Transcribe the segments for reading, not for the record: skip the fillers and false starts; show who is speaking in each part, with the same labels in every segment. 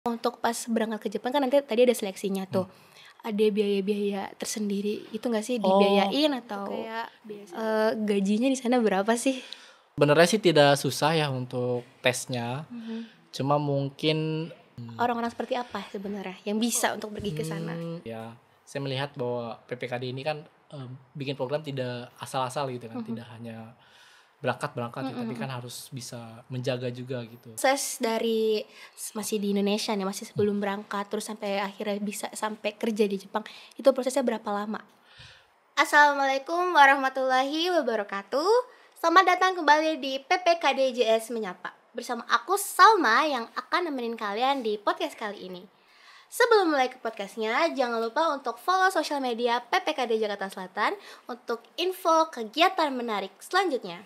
Speaker 1: Untuk pas berangkat ke Jepang kan nanti tadi ada seleksinya tuh. Ada biaya-biaya tersendiri itu nggak sih, dibiayain atau kayak gajinya di sana berapa sih?
Speaker 2: Sebenarnya sih tidak susah ya untuk tesnya. Cuma mungkin
Speaker 1: Orang-orang seperti apa sebenarnya yang bisa untuk pergi ke sana?
Speaker 2: ya saya melihat bahwa PPKD ini kan bikin program tidak asal-asal gitu kan, tidak hanya berangkat ya, tapi kan harus bisa menjaga juga gitu.
Speaker 1: Proses dari masih di Indonesia nih, masih sebelum berangkat terus sampai akhirnya bisa sampai kerja di Jepang, itu prosesnya berapa lama? Assalamualaikum warahmatullahi wabarakatuh. Selamat datang kembali di PPKDJS Menyapa. Bersama aku Salma yang akan nemenin kalian di podcast kali ini. Sebelum mulai ke podcastnya, jangan lupa untuk follow sosial media PPKD Jakarta Selatan untuk info kegiatan menarik selanjutnya.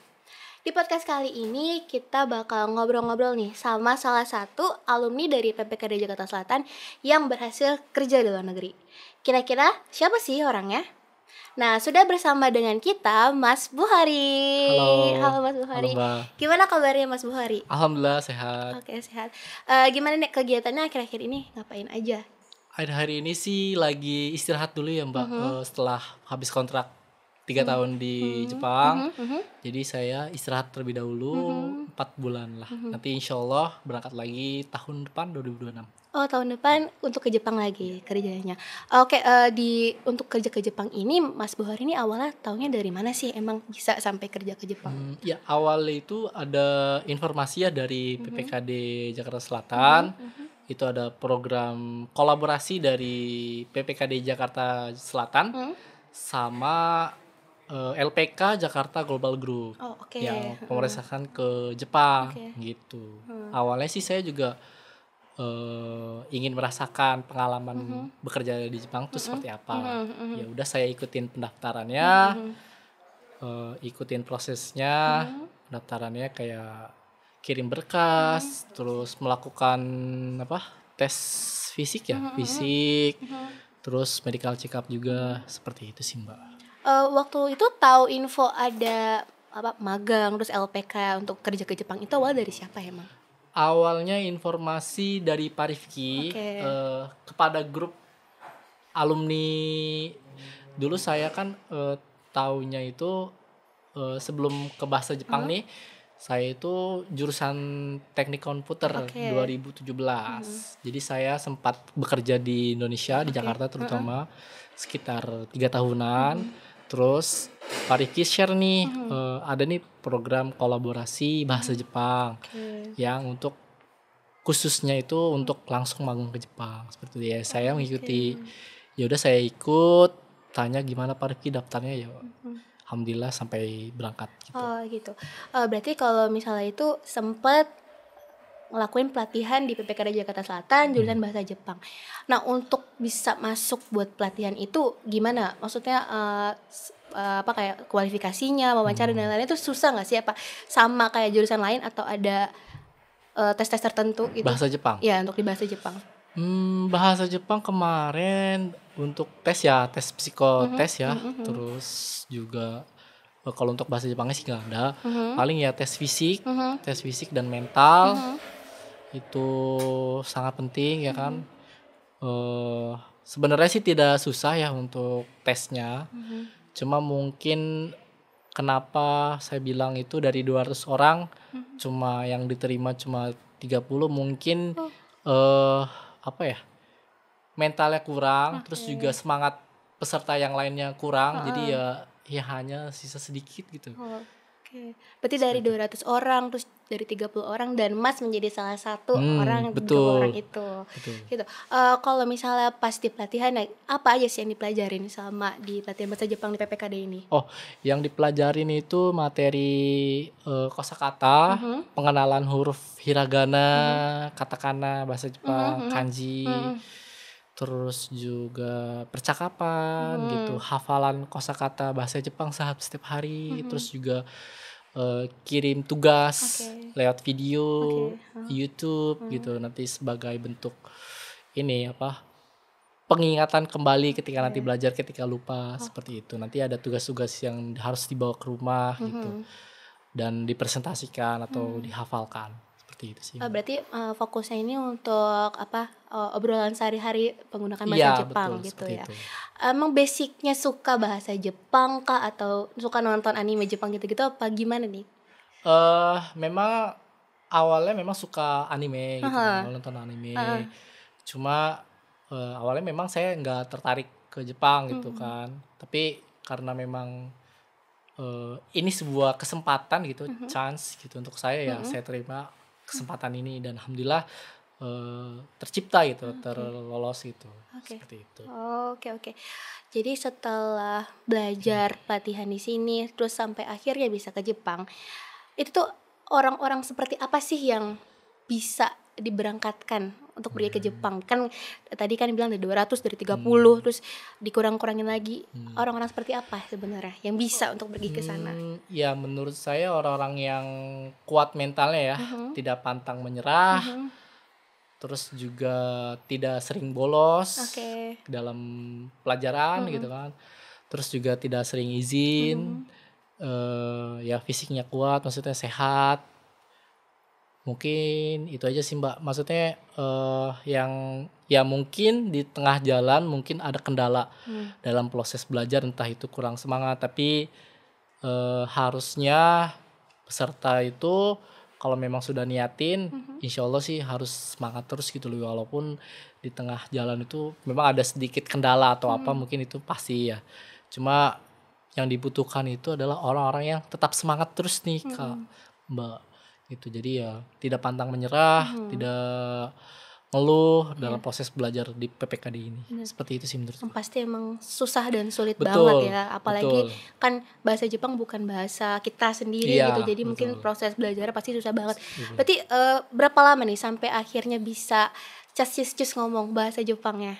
Speaker 1: Di podcast kali ini kita bakal ngobrol-ngobrol nih sama salah satu alumni dari PPKD Jakarta Selatan yang berhasil kerja di luar negeri. Kira-kira siapa sih orangnya? Nah, sudah bersama dengan kita Mas Buhari. Halo Mas Buhari.
Speaker 2: Halo Mbak.
Speaker 1: Gimana kabarnya Mas Buhari?
Speaker 2: Alhamdulillah sehat.
Speaker 1: Oke, sehat. Gimana nih kegiatannya akhir-akhir ini? Ngapain aja?
Speaker 2: Hari ini sih lagi istirahat dulu ya Mbak, setelah habis kontrak 3 tahun di Jepang. Jadi saya istirahat terlebih dahulu 4 bulan lah. Nanti insya Allah berangkat lagi tahun depan 2026.
Speaker 1: Oh, tahun depan untuk ke Jepang lagi kerjanya. Oke, untuk kerja ke Jepang ini Mas Buhari ini awalnya taunya dari mana sih emang bisa sampai kerja ke Jepang?
Speaker 2: Ya awalnya itu ada informasi ya dari PPKD Jakarta Selatan. Itu ada program kolaborasi dari PPKD Jakarta Selatan sama LPK Jakarta Global Group.
Speaker 1: Oh, oke.
Speaker 2: Yang meresahkan ke Jepang gitu. Awalnya sih saya juga ingin merasakan pengalaman bekerja di Jepang itu seperti apa. Ya udah saya ikutin pendaftarannya, ikutin prosesnya. Pendaftarannya kayak kirim berkas, terus melakukan tes fisik ya, fisik, terus medical check up juga, seperti itu sih Mbak.
Speaker 1: Waktu itu tahu info ada magang terus LPK untuk kerja ke Jepang itu awal dari siapa emang?
Speaker 2: Awalnya informasi dari Pak Rifki kepada grup alumni. Dulu saya kan taunya itu sebelum ke bahasa Jepang nih, saya itu jurusan teknik komputer 2017. Jadi saya sempat bekerja di Indonesia, di Jakarta terutama sekitar 3 tahunan. Terus Pak Riki share nih ada nih program kolaborasi bahasa Jepang yang untuk khususnya itu untuk langsung magang ke Jepang seperti itu ya. Saya mengikuti. Ya udah saya ikut, tanya gimana Pak Riki daftarnya ya. Alhamdulillah sampai berangkat gitu.
Speaker 1: Oh gitu. Berarti kalau misalnya itu sempat ngelakuin pelatihan di PPKD Jakarta Selatan jurusan bahasa Jepang. Nah, untuk bisa masuk buat pelatihan itu gimana? Maksudnya kayak kualifikasinya, wawancara dan lain-lain itu susah nggak sih? Apa sama kayak jurusan lain atau ada tes-tes tertentu gitu?
Speaker 2: Bahasa Jepang?
Speaker 1: Ya, untuk di bahasa Jepang.
Speaker 2: Bahasa Jepang kemarin untuk tes psikotes ya. Terus juga kalau untuk bahasa Jepangnya sih nggak ada. Paling ya tes fisik dan mental. Itu sangat penting ya kan. Sebenarnya sih tidak susah ya untuk tesnya. Cuma mungkin kenapa saya bilang itu dari 200 orang cuma yang diterima cuma 30, mungkin mentalnya kurang, terus juga semangat peserta yang lainnya kurang. Jadi ya hanya sisa sedikit gitu.
Speaker 1: Oke. Berarti dari 200 orang terus dari 30 orang dan Mas menjadi salah satu orang 30 orang itu.
Speaker 2: Betul.
Speaker 1: Gitu. Kalau misalnya pas di pelatihan apa aja sih yang dipelajarin sama di pelatihan bahasa Jepang di PPKD ini?
Speaker 2: Oh, yang dipelajarin itu materi kosakata, pengenalan huruf hiragana, katakana bahasa Jepang, kanji. Terus juga percakapan gitu, hafalan kosakata bahasa Jepang setiap hari. Terus juga kirim tugas lewat video YouTube gitu, nanti sebagai bentuk ini pengingatan kembali ketika nanti belajar, ketika lupa seperti itu. Nanti ada tugas-tugas yang harus dibawa ke rumah gitu dan dipresentasikan atau dihafalkan. seperti itu sih.
Speaker 1: Berarti fokusnya ini untuk obrolan sehari-hari menggunakan bahasa Jepang
Speaker 2: betul,
Speaker 1: gitu ya.
Speaker 2: itu.
Speaker 1: Emang basicnya suka bahasa Jepang kah atau suka nonton anime Jepang gitu-gitu apa gimana nih?
Speaker 2: Memang awalnya memang suka anime gitu kan, nonton
Speaker 1: Heeh.
Speaker 2: anime. Cuma awalnya memang saya nggak tertarik ke Jepang gitu kan. Tapi karena memang ini sebuah kesempatan gitu, chance gitu untuk saya, ya saya terima kesempatan ini dan alhamdulillah tercipta gitu, terlolos gitu.
Speaker 1: Oke.
Speaker 2: Seperti itu.
Speaker 1: Oke. Jadi setelah belajar pelatihan di sini terus sampai akhirnya bisa ke Jepang, itu tuh orang-orang seperti apa sih yang bisa diberangkatkan untuk pergi ke Jepang? Kan tadi kan bilang dari 200, dari 30, terus dikurang-kurangin lagi. Orang-orang seperti apa sebenarnya yang bisa untuk pergi ke sana?
Speaker 2: Ya menurut saya orang-orang yang kuat mentalnya ya, tidak pantang menyerah, terus juga tidak sering bolos
Speaker 1: Oke.
Speaker 2: dalam pelajaran gitu kan, terus juga tidak sering izin, ya fisiknya kuat, maksudnya sehat. Mungkin itu aja sih Mbak, maksudnya yang ya mungkin di tengah jalan mungkin ada kendala dalam proses belajar, entah itu kurang semangat, tapi harusnya peserta itu kalau memang sudah niatin, insya Allah sih harus semangat terus gitu loh, walaupun di tengah jalan itu memang ada sedikit kendala atau apa, mungkin itu pasti ya. Cuma yang dibutuhkan itu adalah orang-orang yang tetap semangat terus nih Kak, Mbak. Gitu. Jadi ya tidak pantang menyerah, tidak ngeluh dalam proses belajar di PPKD ini. Seperti itu sih menurutku.
Speaker 1: Pasti emang susah dan sulit
Speaker 2: Betul,
Speaker 1: banget ya, apalagi
Speaker 2: betul.
Speaker 1: kan bahasa Jepang bukan bahasa kita sendiri
Speaker 2: Iya,
Speaker 1: gitu, jadi mungkin
Speaker 2: betul.
Speaker 1: proses belajarnya pasti susah banget. Berarti berapa lama nih sampai akhirnya bisa cus ngomong bahasa Jepangnya?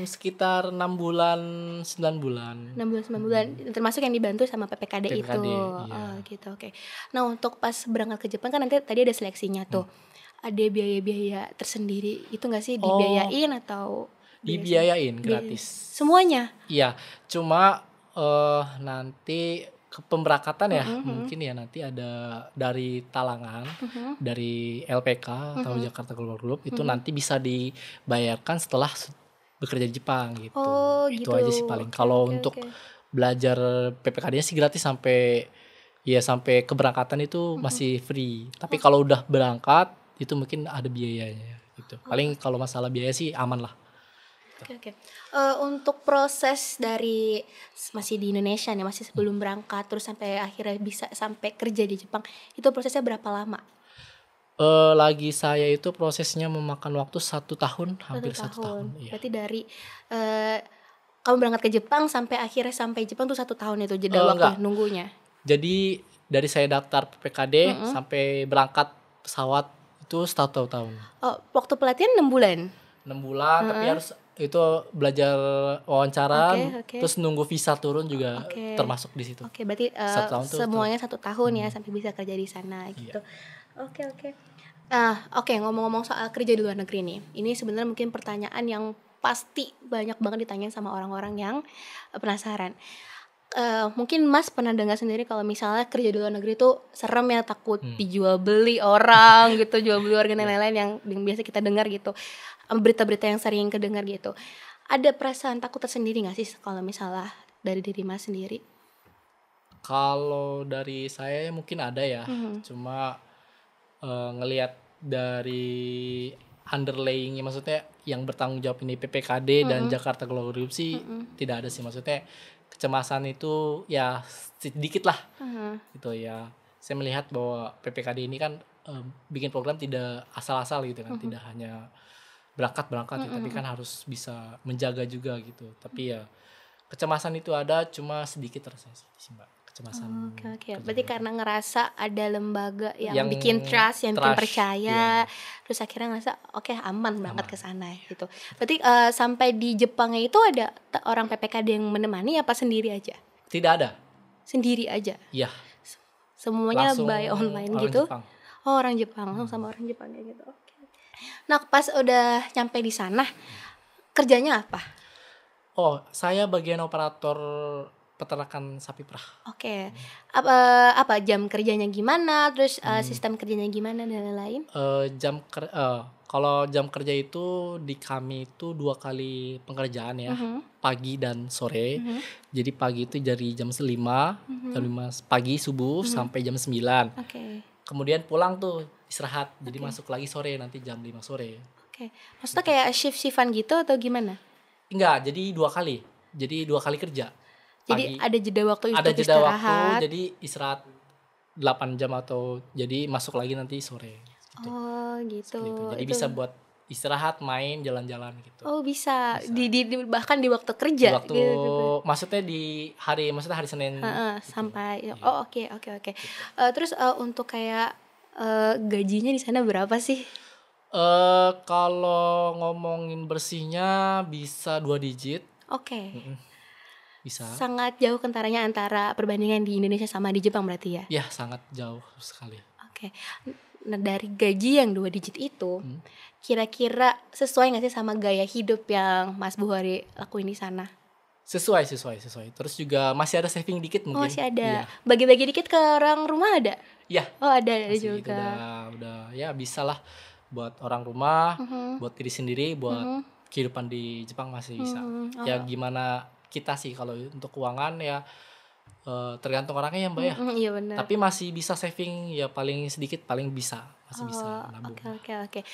Speaker 2: Sekitar 6 bulan, 9 bulan.
Speaker 1: 6 bulan 9 bulan, termasuk yang dibantu sama PPKD itu.
Speaker 2: PPKD, iya.
Speaker 1: Oh gitu, oke. Nah untuk pas berangkat ke Jepang kan nanti tadi ada seleksinya tuh. Ada biaya-biaya tersendiri itu nggak sih, dibiayain atau
Speaker 2: Dibiayain gratis.
Speaker 1: semuanya?
Speaker 2: Iya, cuma nanti ke pemberangkatan ya, mungkin ya nanti ada dari Talangan, dari LPK atau Jakarta Global Group, itu nanti bisa dibayarkan setelah bekerja di Jepang gitu.
Speaker 1: Oh
Speaker 2: Itu
Speaker 1: gitu.
Speaker 2: aja sih paling. Kalau
Speaker 1: Oke,
Speaker 2: untuk
Speaker 1: oke.
Speaker 2: belajar PPKD-nya sih gratis sampai keberangkatan itu masih free. Tapi kalau udah berangkat itu mungkin ada biayanya gitu. Paling kalau masalah biaya sih aman lah.
Speaker 1: Oke. Untuk proses dari masih di Indonesia nih, masih sebelum berangkat terus sampai akhirnya bisa sampai kerja di Jepang, itu prosesnya berapa lama?
Speaker 2: Lagi saya itu prosesnya memakan waktu 1 tahun, hampir 1 tahun. Iya.
Speaker 1: Berarti dari kamu berangkat ke Jepang sampai akhirnya sampai Jepang tuh 1 tahun itu jeda waktu
Speaker 2: Enggak.
Speaker 1: nunggunya.
Speaker 2: Jadi dari saya daftar PPKD sampai berangkat pesawat itu 1 tahun.
Speaker 1: Oh, waktu pelatihan 6 bulan.
Speaker 2: 6 bulan, tapi harus itu belajar wawancara,
Speaker 1: Oke.
Speaker 2: terus nunggu visa turun juga termasuk di situ.
Speaker 1: Oke, berarti
Speaker 2: 1 tahun tuh
Speaker 1: semuanya 1 tahun ya sampai bisa kerja di sana gitu. Oke. Oke, ngomong-ngomong soal kerja di luar negeri nih. Ini sebenarnya mungkin pertanyaan yang pasti banyak banget ditanyain sama orang-orang yang penasaran. Mungkin Mas pernah dengar sendiri kalau misalnya kerja di luar negeri tuh serem ya, takut dijual beli orang gitu, jual beli warga dan lain-lain yang biasa kita dengar gitu. Berita-berita yang sering kedengar gitu. Ada perasaan takut tersendiri gak sih kalau misalnya dari diri Mas sendiri?
Speaker 2: Kalau dari saya mungkin ada ya, cuma ngelihat dari underlayingnya, maksudnya yang bertanggung jawab ini PPKD dan Jakarta Global Group sih tidak ada sih, maksudnya kecemasan itu ya sedikit lah gitu ya. Saya melihat bahwa PPKD ini kan bikin program tidak asal-asal gitu kan, tidak hanya berangkat ya, tapi kan harus bisa menjaga juga gitu. Tapi ya kecemasan itu ada, cuma sedikit rasanya sih Mbak, kecemasan.
Speaker 1: Oke. Berarti karena ngerasa ada lembaga yang bikin trust, yang bikin percaya, terus akhirnya ngerasa oke, aman banget ke sana gitu. Berarti sampai di Jepangnya itu ada orang PPKD yang menemani apa sendiri aja?
Speaker 2: Tidak ada.
Speaker 1: Sendiri aja.
Speaker 2: Iya.
Speaker 1: Semuanya
Speaker 2: Langsung
Speaker 1: by online
Speaker 2: orang
Speaker 1: gitu.
Speaker 2: Jepang.
Speaker 1: Oh, orang Jepang, langsung sama orang Jepang kayak gitu. Oke. Nah, pas udah nyampe di sana, kerjanya apa?
Speaker 2: Oh, saya bagian operator peternakan sapi perah.
Speaker 1: Oke. Apa jam kerjanya gimana, terus sistem kerjanya gimana dan lain-lain?
Speaker 2: Kalau jam kerja itu di kami itu 2 kali pengerjaan ya, pagi dan sore. Jadi pagi itu dari jam 5 pagi subuh sampai jam 9. Kemudian pulang tuh istirahat, jadi masuk lagi sore, nanti jam 5 sore.
Speaker 1: Maksudnya kayak shift-shiftan gitu atau gimana?
Speaker 2: Enggak, jadi 2 kali. Jadi 2 kali kerja.
Speaker 1: Jadi ada jeda waktu
Speaker 2: ada jeda
Speaker 1: istirahat.
Speaker 2: Waktu, jadi istirahat 8 jam atau jadi masuk lagi nanti sore. Gitu.
Speaker 1: Oh gitu.
Speaker 2: Jadi bisa buat istirahat, main, jalan-jalan gitu.
Speaker 1: Oh bisa. Bahkan di waktu kerja.
Speaker 2: Di waktu gitu. Maksudnya hari Senin.
Speaker 1: Sampai. Gitu. Oh oke. Gitu. Terus untuk kayak gajinya di sana berapa sih?
Speaker 2: Kalau ngomongin bersihnya bisa 2 digit.
Speaker 1: Oke.
Speaker 2: Bisa.
Speaker 1: Sangat jauh kentaranya antara perbandingan di Indonesia sama di Jepang berarti ya?
Speaker 2: Iya, sangat jauh sekali.
Speaker 1: Oke. Nah, dari gaji yang 2 digit itu, kira-kira sesuai nggak sih sama gaya hidup yang Mas Buhari lakuin di sana?
Speaker 2: Sesuai. Terus juga masih ada saving dikit mungkin.
Speaker 1: Oh, masih ada.
Speaker 2: Iya.
Speaker 1: Bagi-bagi dikit ke orang rumah ada?
Speaker 2: Iya.
Speaker 1: Oh, ada
Speaker 2: masih
Speaker 1: juga.
Speaker 2: Udah ya bisa lah buat orang rumah, buat diri sendiri, buat kehidupan di Jepang masih bisa. Ya gimana kita sih kalau untuk keuangan ya tergantung orangnya ya Mbak ya.
Speaker 1: Iya benar.
Speaker 2: Tapi masih bisa saving ya paling sedikit paling bisa masih bisa nabung.
Speaker 1: Oke.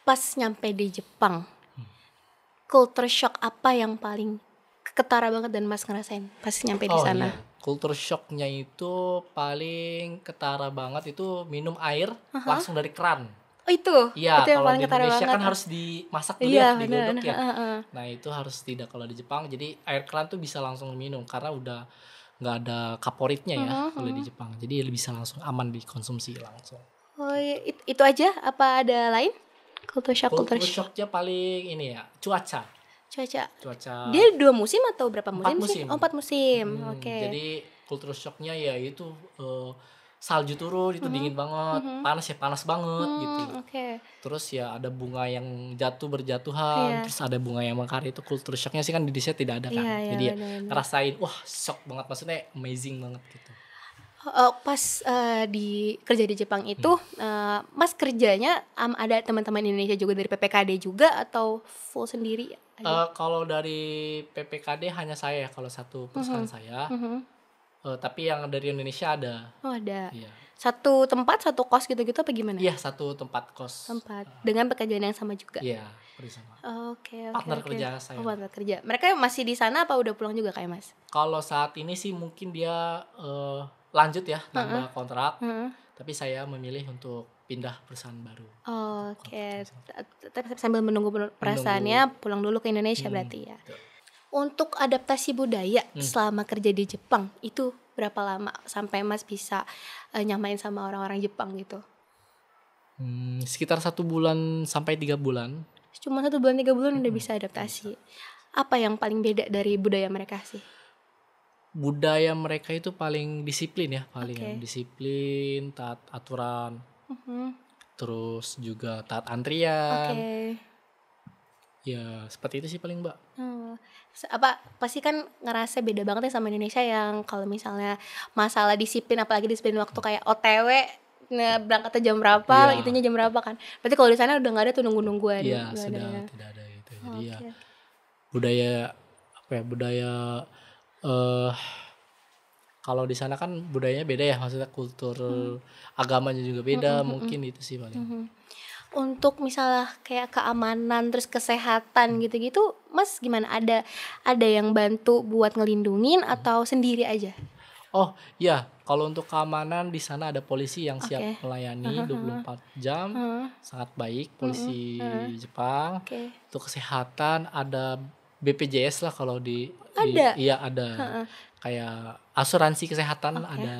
Speaker 1: Pas nyampe di Jepang, culture shock apa yang paling ketara banget dan Mas ngerasain pas nyampe di sana?
Speaker 2: Iya. Culture shocknya itu paling ketara banget itu minum air langsung dari keran.
Speaker 1: Oh itu
Speaker 2: Iya,
Speaker 1: yang
Speaker 2: kalau
Speaker 1: paling
Speaker 2: di
Speaker 1: ketara
Speaker 2: Indonesia
Speaker 1: banget.
Speaker 2: kan harus dimasak dulu ya, digodok ya.
Speaker 1: Nah
Speaker 2: itu harus tidak kalau di Jepang. Jadi air keran tuh bisa langsung minum karena udah nggak ada kaporitnya ya kalau di Jepang. Jadi bisa langsung aman dikonsumsi langsung.
Speaker 1: Oh itu aja? Apa ada lain? Culture
Speaker 2: shocknya paling ini ya cuaca.
Speaker 1: Dia 2 musim atau berapa musim?
Speaker 2: 4 musim.
Speaker 1: Oh 4 musim. Oke.
Speaker 2: Jadi culture shocknya ya itu salju turun itu dingin banget, panas banget gitu. Terus ya ada bunga yang berjatuhan, terus ada bunga yang mekar, itu culture shocknya sih kan di Indonesia tidak ada kan. Jadi ya ngerasain wah shock banget, maksudnya amazing banget gitu.
Speaker 1: Pas kerja di Jepang itu Mas kerjanya ada teman-teman Indonesia juga dari PPKD juga atau full sendiri?
Speaker 2: Kalau dari PPKD hanya saya kalau satu perusahaan saya. Tapi yang dari Indonesia ada.
Speaker 1: Oh ada.
Speaker 2: Iya.
Speaker 1: Satu tempat, satu kos gitu-gitu apa gimana?
Speaker 2: Iya, satu tempat kos.
Speaker 1: Dengan pekerjaan yang sama juga?
Speaker 2: Iya, bersama.
Speaker 1: Oke.
Speaker 2: Partner kerja saya.
Speaker 1: Partner kerja. Mereka masih di sana apa udah pulang juga kayak Mas?
Speaker 2: Kalau saat ini sih mungkin dia lanjut ya, nambah kontrak. Tapi saya memilih untuk pindah perusahaan baru.
Speaker 1: Oke. Sambil menunggu perasaannya pulang dulu ke Indonesia berarti ya. Untuk adaptasi budaya selama kerja di Jepang itu berapa lama sampai Mas bisa nyamain sama orang-orang Jepang gitu?
Speaker 2: Sekitar 1 bulan sampai 3 bulan.
Speaker 1: Cuma 1 bulan 3 bulan udah bisa adaptasi. Apa yang paling beda dari budaya mereka sih?
Speaker 2: Budaya mereka itu paling disiplin ya, disiplin, taat aturan, terus juga taat antrian. Ya seperti itu sih paling Mbak.
Speaker 1: Pasti kan ngerasa beda banget ya sama Indonesia yang kalau misalnya masalah disiplin, apalagi disiplin waktu kayak OTW berangkatnya jam berapa, itunya jam berapa kan. Berarti kalau di sana udah nggak ada tuh nunggu-nungguan.
Speaker 2: Iya sudah tidak ada gitu. Jadi ya budaya kalau di sana kan budayanya beda ya, maksudnya kultur agamanya juga beda, mungkin itu sih paling.
Speaker 1: Untuk misalnya kayak keamanan terus kesehatan gitu-gitu Mas gimana, ada yang bantu buat ngelindungin atau sendiri aja?
Speaker 2: Oh iya, kalau untuk keamanan di sana ada polisi yang siap melayani 24 jam, sangat baik polisi Jepang. Untuk kesehatan ada BPJS lah kalau iya ada. Kayak asuransi kesehatan ada.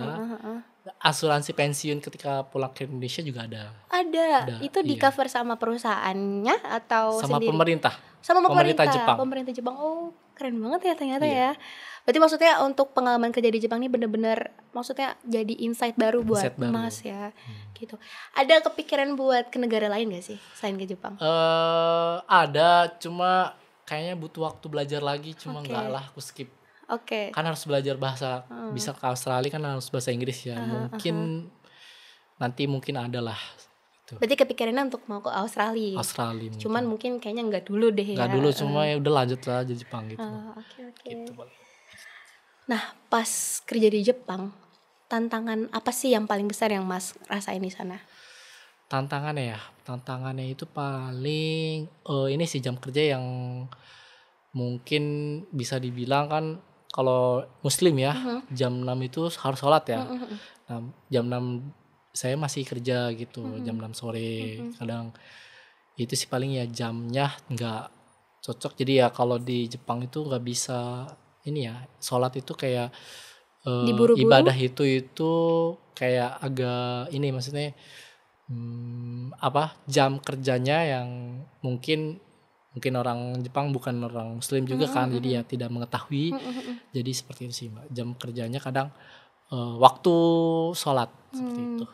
Speaker 2: Asuransi pensiun ketika pulang ke Indonesia juga ada.
Speaker 1: Ada. Itu di cover sama perusahaannya atau
Speaker 2: sama
Speaker 1: sendiri?
Speaker 2: Pemerintah.
Speaker 1: Sama pemerintah
Speaker 2: Jepang.
Speaker 1: Pemerintah Jepang. Oh, keren banget ya ternyata ya. Berarti maksudnya untuk pengalaman kerja di Jepang ini bener-bener maksudnya jadi insight baru buat Mas ya. Gitu. Ada kepikiran buat ke negara lain gak sih selain ke Jepang?
Speaker 2: Ada, cuma kayaknya butuh waktu belajar lagi, cuma enggak lah, aku skip.
Speaker 1: Oke.
Speaker 2: Kan harus belajar bahasa, bisa ke Australia kan harus bahasa Inggris ya. Mungkin nanti mungkin ada lah gitu.
Speaker 1: Berarti kepikirannya untuk mau ke Australia.
Speaker 2: Australia mungkin.
Speaker 1: Cuman mungkin kayaknya nggak dulu deh ya.
Speaker 2: Nggak dulu, cuma ya udah lanjut lah jadi Jepang gitu.
Speaker 1: Oke.
Speaker 2: Gitu.
Speaker 1: Nah, pas kerja di Jepang, tantangan apa sih yang paling besar yang Mas rasain di sana?
Speaker 2: Tantangannya itu paling ini sih jam kerja yang mungkin bisa dibilang kan kalau muslim ya, jam 6 itu harus sholat ya. Nah, jam 6 saya masih kerja gitu, jam 6 sore. Kadang itu sih paling ya jamnya nggak cocok. Jadi ya kalau di Jepang itu nggak bisa ini ya, sholat itu kayak ibadah itu kayak agak ini, maksudnya jam kerjanya yang mungkin orang Jepang bukan orang Muslim juga kan, jadi ya tidak mengetahui. Jadi seperti itu sih Mbak, jam kerjanya kadang waktu sholat seperti itu.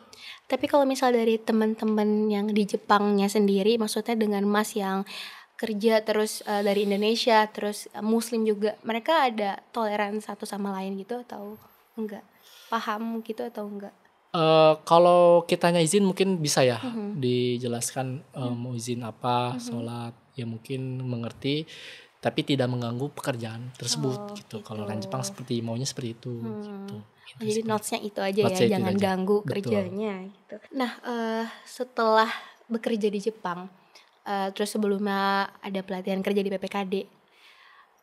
Speaker 1: Tapi kalau misal dari teman-teman yang di Jepangnya sendiri, maksudnya dengan Mas yang kerja terus dari Indonesia terus Muslim juga, mereka ada toleran satu sama lain gitu atau enggak? Paham gitu atau enggak?
Speaker 2: Kalau kitanya izin mungkin bisa ya dijelaskan mau izin apa, sholat ya mungkin mengerti, tapi tidak mengganggu pekerjaan tersebut gitu. Kalau orang Jepang seperti maunya seperti itu gitu.
Speaker 1: Jadi notesnya itu aja ya, jangan ganggu kerjanya gitu. Nah, setelah bekerja di Jepang, terus sebelumnya ada pelatihan kerja di PPKD,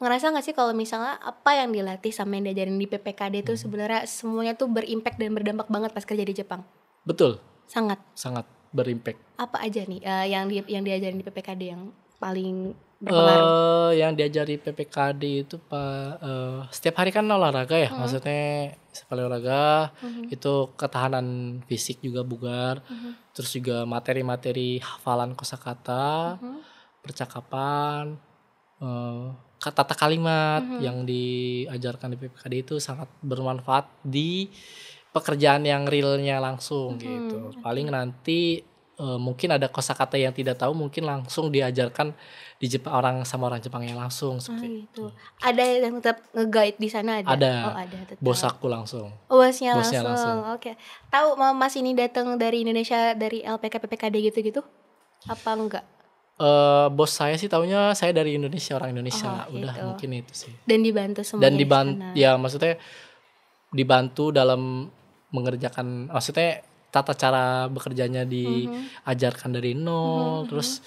Speaker 1: ngerasa nggak sih kalau misalnya apa yang dilatih sama yang diajarin di PPKD itu sebenarnya semuanya tuh berimpact dan berdampak banget pas kerja di Jepang?
Speaker 2: Betul.
Speaker 1: Sangat
Speaker 2: berimpact.
Speaker 1: Apa aja nih yang diajarin di PPKD yang paling berpengaruh?
Speaker 2: Yang diajari PPKD itu setiap hari kan olahraga ya, maksudnya sekali olahraga itu ketahanan fisik juga bugar, terus juga materi-materi hafalan kosakata, percakapan, tata kalimat yang diajarkan di PPKD itu sangat bermanfaat di pekerjaan yang realnya langsung gitu. Paling nanti mungkin ada kosakata yang tidak tahu, mungkin langsung diajarkan di Jepang orang Jepangnya langsung seperti itu.
Speaker 1: Ada yang tetap nge-guide di sana ada?
Speaker 2: Ada.
Speaker 1: Oh, ada tetap.
Speaker 2: Bos aku langsung.
Speaker 1: Bosnya langsung. Oke. Tahu Mas ini datang dari Indonesia dari LPK PPKD gitu-gitu? Apa enggak?
Speaker 2: Bos saya sih taunya saya dari Indonesia, orang Indonesia. Udah
Speaker 1: gitu.
Speaker 2: mungkin itu sih.
Speaker 1: Dan dibantu semuanya di sana.
Speaker 2: Ya maksudnya dibantu dalam mengerjakan, maksudnya tata cara bekerjanya diajarkan dari nol, terus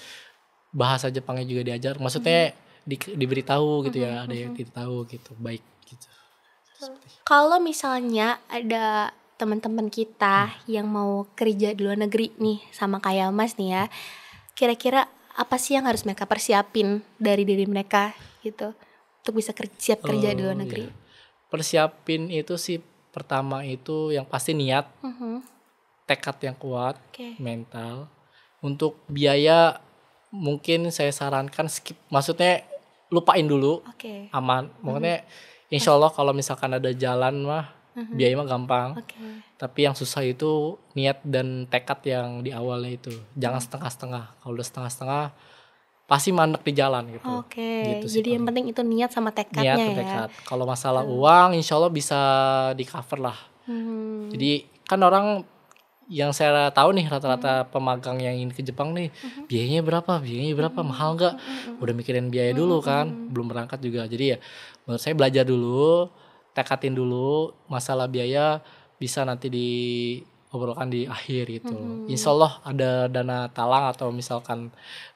Speaker 2: bahasa Jepangnya juga diajar, maksudnya diberitahu gitu ya, ada yang tidak tahu gitu, baik gitu.
Speaker 1: Kalau misalnya ada teman-teman kita yang mau kerja di luar negeri nih sama kayak Mas nih ya, kira-kira apa sih yang harus mereka persiapin dari diri mereka gitu untuk bisa siap kerja di luar negeri?
Speaker 2: Persiapin itu sih pertama itu yang pasti niat, tekad yang kuat, mental. Untuk biaya mungkin saya sarankan skip, maksudnya lupain dulu, aman. Maksudnya insya Allah kalau misalkan ada jalan mah biaya mah gampang. Tapi yang susah itu niat dan tekad yang di awalnya itu. Jangan setengah-setengah. Kalau udah setengah-setengah pasti mandek di jalan gitu.
Speaker 1: Gitu sih. Jadi yang penting itu niat sama tekadnya ya.
Speaker 2: Tekad. Kalau masalah uang insya Allah bisa di cover lah. Jadi kan orang yang saya tahu nih rata-rata pemagang yang ingin ke Jepang nih, biayanya berapa, mahal nggak? Udah mikirin biaya dulu kan, belum berangkat juga. Jadi ya menurut saya belajar dulu, tekatin dulu, masalah biaya bisa nanti diobrolkan di akhir gitu. Insya Allah ada dana talang atau misalkan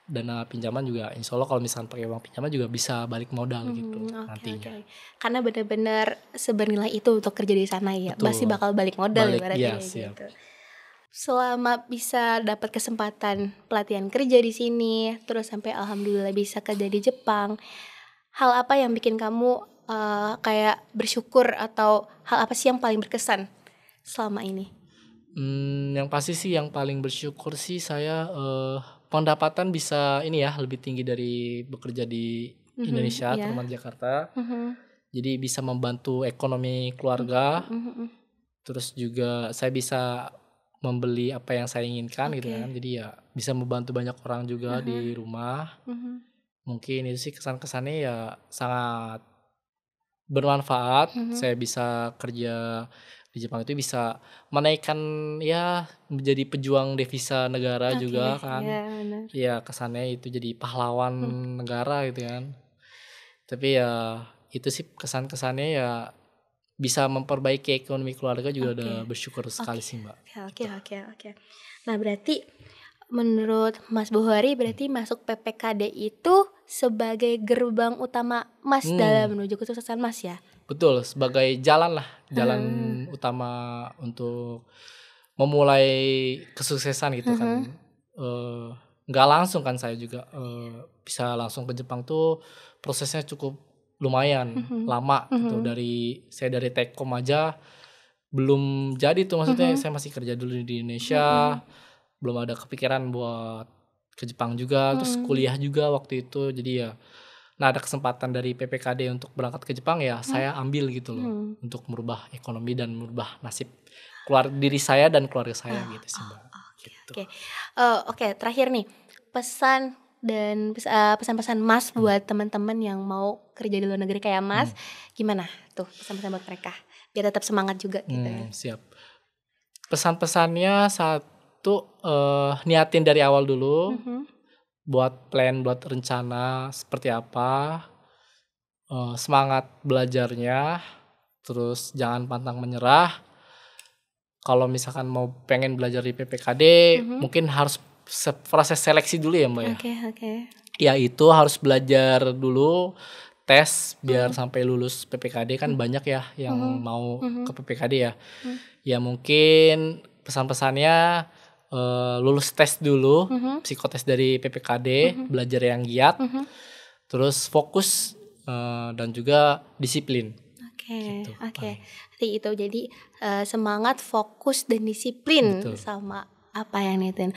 Speaker 2: dana pinjaman juga, insya Allah kalau misalkan pakai uang pinjaman juga bisa balik modal gitu nantinya.
Speaker 1: Karena benar-benar sebernilai itu untuk kerja di sana ya. Masih bakal balik modal ibaratnya gitu. Selama bisa dapat kesempatan pelatihan kerja di sini, terus sampai alhamdulillah bisa kerja di Jepang, hal apa yang bikin kamu kayak bersyukur, atau hal apa sih yang paling berkesan selama ini?
Speaker 2: Yang pasti sih yang paling bersyukur sih saya pendapatan bisa ini ya lebih tinggi dari bekerja di Indonesia, terutama Jakarta. Jadi bisa membantu ekonomi keluarga. Terus juga saya bisa membeli apa yang saya inginkan gitu kan. Jadi ya bisa membantu banyak orang juga di rumah. Mungkin itu sih kesan-kesannya ya sangat bermanfaat. Saya bisa kerja di Jepang itu bisa menaikkan ya menjadi pejuang devisa negara juga kan. Ya kesannya itu jadi pahlawan negara gitu kan. Tapi ya itu sih kesan-kesannya ya bisa memperbaiki ekonomi keluarga juga udah bersyukur sekali sih Mbak.
Speaker 1: Oke. Nah berarti menurut Mas Buhari berarti masuk PPKD itu sebagai gerbang utama Mas dalam menuju kesuksesan Mas ya?
Speaker 2: Betul, sebagai jalan utama untuk memulai kesuksesan gitu kan. Nggak langsung kan saya juga bisa langsung ke Jepang tuh prosesnya cukup lumayan lama gitu. Saya dari Tekom aja belum jadi tuh, maksudnya saya masih kerja dulu di Indonesia, belum ada kepikiran buat ke Jepang juga, terus kuliah juga waktu itu. Jadi ya nah ada kesempatan dari PPKD untuk berangkat ke Jepang ya saya ambil gitu loh, untuk merubah ekonomi dan merubah nasib diri saya dan keluarga saya gitu sih Mbak.
Speaker 1: Oke, terakhir nih pesan dan pesan-pesan Mas buat teman-teman yang mau kerja di luar negeri kayak Mas, gimana tuh pesan-pesan buat mereka biar tetap semangat juga gitu.
Speaker 2: Siap. Pesan-pesannya satu, niatin dari awal dulu. Buat plan, buat rencana seperti apa, semangat belajarnya, terus jangan pantang menyerah. Kalau misalkan mau pengen belajar di PPKD, mungkin harus proses seleksi dulu ya Mbak ya. Ya itu harus belajar dulu, tes biar sampai lulus PPKD kan banyak ya yang mau ke PPKD ya. Ya mungkin pesan-pesannya lulus tes dulu, psikotes dari PPKD, belajar yang giat, terus fokus dan juga disiplin.
Speaker 1: Jadi itu jadi semangat, fokus dan disiplin. Betul. Sama apa yang niatin.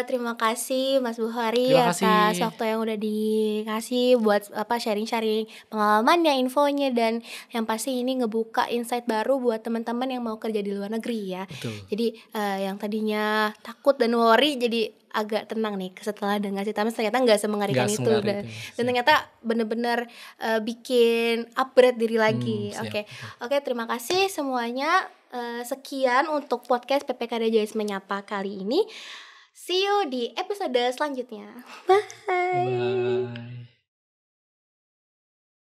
Speaker 1: Terima kasih Mas Buhari atas waktu yang udah dikasih buat sharing-sharing pengalamannya, infonya, dan yang pasti ini ngebuka insight baru buat teman-teman yang mau kerja di luar negeri ya.
Speaker 2: Betul.
Speaker 1: Jadi yang tadinya takut dan worry jadi agak tenang nih setelah dengar cerita Mas, ternyata nggak semengerikan itu dan ternyata benar-benar bikin upgrade diri lagi. Oke, terima kasih semuanya. Sekian untuk podcast PPKD Joyce Menyapa kali ini. See you di episode selanjutnya. Bye.